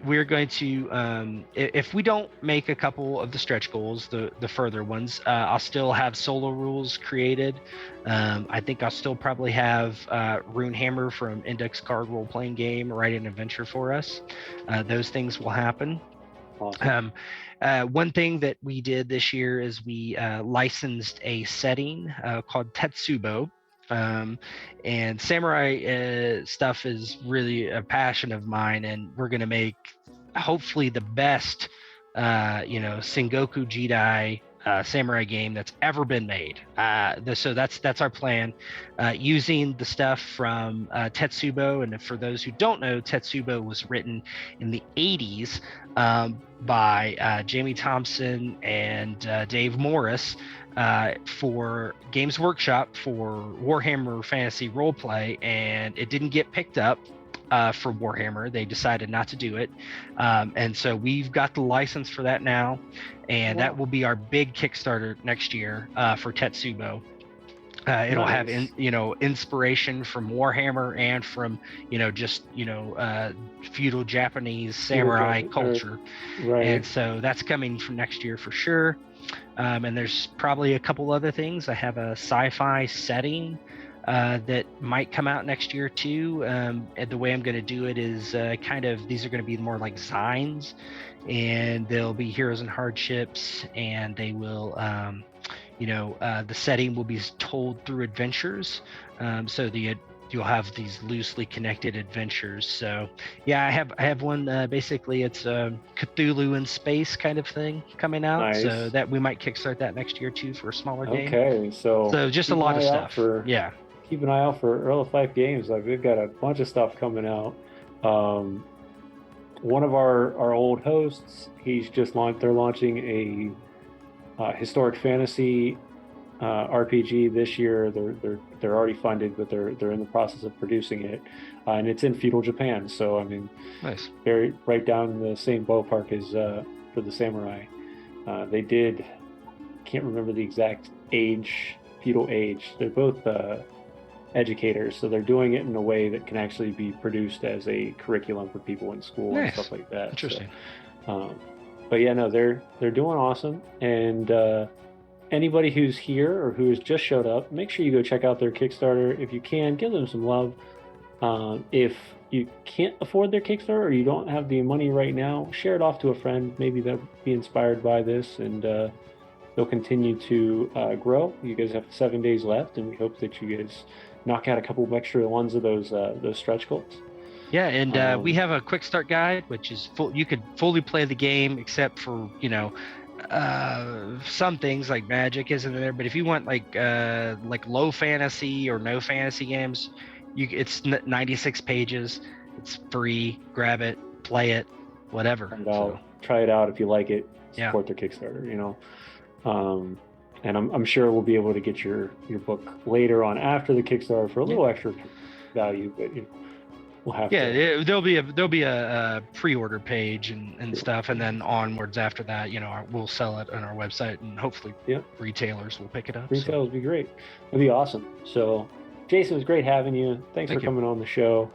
we're going to, if we don't make a couple of the stretch goals, the further ones, I'll still have solo rules created. I think I'll still probably have Runehammer from Index Card Role Playing Game write an adventure for us. Those things will happen. Awesome. One thing that we did this year is we licensed a setting called Tetsubo. And samurai stuff is really a passion of mine, and we're going to make hopefully the best Sengoku Jidai samurai game that's ever been made. So that's our plan, using the stuff from Tetsubo. And for those who don't know, Tetsubo was written in the 80s by Jamie Thompson and Dave Morris for Games Workshop for Warhammer Fantasy Roleplay, and it didn't get picked up for Warhammer. They decided not to do it, and so we've got the license for that now, and that will be our big Kickstarter next year for Tetsubo. It'll have inspiration from Warhammer and from feudal Japanese samurai culture, and so that's coming from next year for sure. And there's probably a couple other things. I have a sci-fi setting that might come out next year too. And the way I'm going to do it is these are going to be more like zines, and they'll be Heroes and Hardships, and they will the setting will be told through adventures. So you'll have these loosely connected adventures. So yeah, I have one, basically it's a Cthulhu in space kind of thing coming out. Nice. So that we might kickstart that next year too for a smaller game. Okay, so just a lot of stuff. Keep an eye out for Earl of Fife games. Like, we've got a bunch of stuff coming out. One of our old hosts, they're launching a historic fantasy RPG this year. They're already funded, but they're in the process of producing it, and it's in feudal Japan. So I mean, nice, very right down in the same ballpark as for the samurai. They can't remember the exact feudal age. They're both educators, so they're doing it in a way that can actually be produced as a curriculum for people in school. Nice. And stuff like that. Interesting. So, but yeah, no, they're doing awesome. And anybody who's here or who has just showed up, make sure you go check out their Kickstarter. If you can, give them some love. If you can't afford their Kickstarter or you don't have the money right now, share it off to a friend. Maybe they'll be inspired by this, and they'll continue to grow. You guys have 7 days left, and we hope that you guys knock out a couple of extra ones of those stretch goals. Yeah, and we have a quick start guide, which is full. You could fully play the game, except for some things like magic isn't there. But if you want like low fantasy or no fantasy games, it's 96 pages. It's free. Grab it, play it, whatever. Try it out if you like it. Support their Kickstarter. And I'm sure we'll be able to get your book later on after the Kickstarter for a little extra value, but we'll have to. There'll be a pre-order page and stuff, and then onwards after that, we'll sell it on our website, and hopefully retailers will pick it up. Retailers would be great. It'd be awesome. So, Jason, it was great having you. Thanks for coming on the show.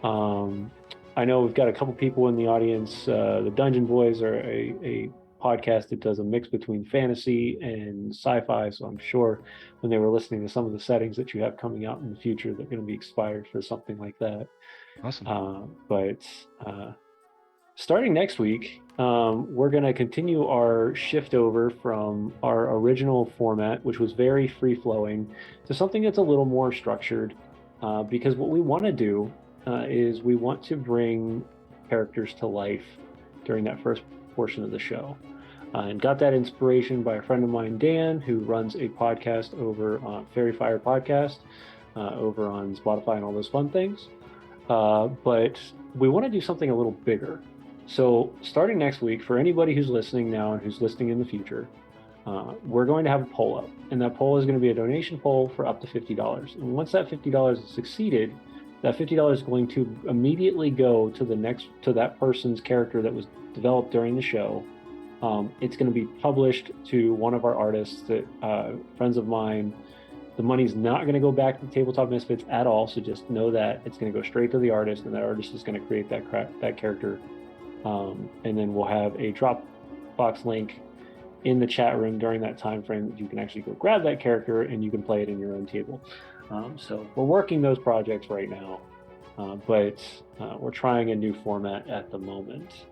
I know we've got a couple people in the audience. The Dungeon Boys are a podcast that does a mix between fantasy and sci-fi, so I'm sure when they were listening to some of the settings that you have coming out in the future, they're going to be inspired for something like that. Awesome. But starting next week, we're going to continue our shift over from our original format, which was very free-flowing, to something that's a little more structured, because what we want to do is we want to bring characters to life during that first portion of the show. And got that inspiration by a friend of mine, Dan, who runs a podcast over on Fairy Fire Podcast, over on Spotify and all those fun things. But we want to do something a little bigger. So starting next week, for anybody who's listening now and who's listening in the future, we're going to have a poll up. And that poll is going to be a donation poll for up to $50. And once that $50 is succeeded, that $50 is going to immediately go to that person's character that was developed during the show. It's going to be published to one of our artists, that friends of mine. The money's not going to go back to Tabletop Misfits at all, so just know that it's going to go straight to the artist, and that artist is going to create that character. And then we'll have a Dropbox link in the chat room during that time frame that you can actually go grab that character and you can play it in your own table. So we're working those projects right now, but we're trying a new format at the moment.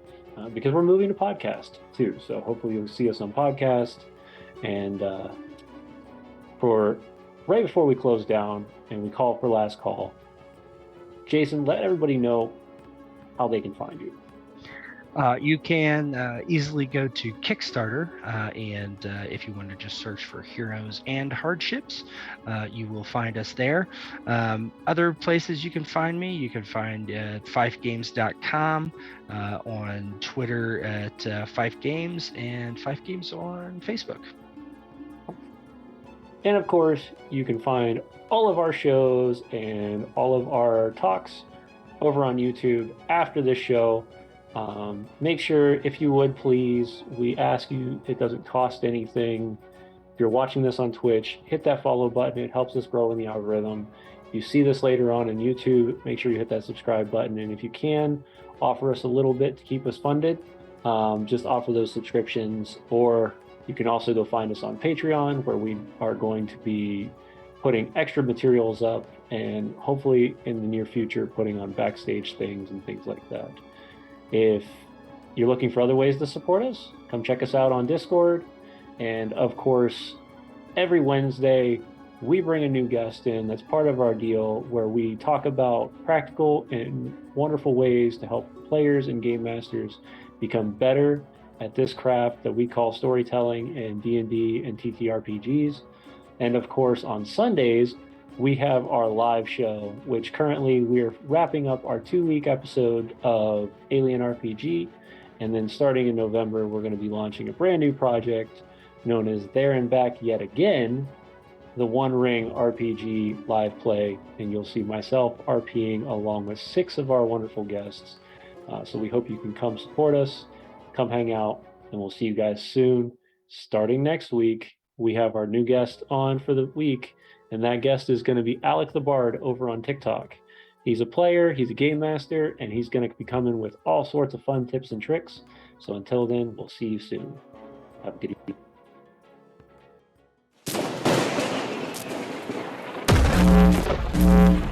Because we're moving to podcast too, so hopefully you'll see us on podcast. And for right before we close down and we call for last call, Jason, let everybody know how they can find you. You can easily go to Kickstarter, and if you want to just search for Heroes and Hardships, you will find us there. Other places you can find me, you can find at fifegames.com, on Twitter at fifegames, and fifegames on Facebook. And of course, you can find all of our shows and all of our talks over on YouTube after this show. Make sure, if you would please, we ask you, it doesn't cost anything. If you're watching this on Twitch, hit that follow button. It helps us grow in the algorithm. If you see this later on YouTube, make sure you hit that subscribe button. And if you can, offer us a little bit to keep us funded. Just offer those subscriptions, or you can also go find us on Patreon, where we are going to be putting extra materials up, and hopefully in the near future, putting on backstage things and things like that. If you're looking for other ways to support us, come check us out on Discord. And of course, every Wednesday, we bring a new guest in. That's part of our deal, where we talk about practical and wonderful ways to help players and game masters become better at this craft that we call storytelling and D&D and TTRPGs. And of course, on Sundays, we have our live show, which currently we're wrapping up our 2-week episode of Alien RPG. And then starting in November, we're going to be launching a brand new project known as There and Back Yet Again, the One Ring RPG live play. And you'll see myself RPing along with 6 of our wonderful guests. So we hope you can come support us, come hang out, and we'll see you guys soon. Starting next week, we have our new guest on for the week. And that guest is going to be Alec the Bard over on TikTok. He's a player, he's a game master, and he's going to be coming with all sorts of fun tips and tricks. So until then, we'll see you soon. Have a good evening.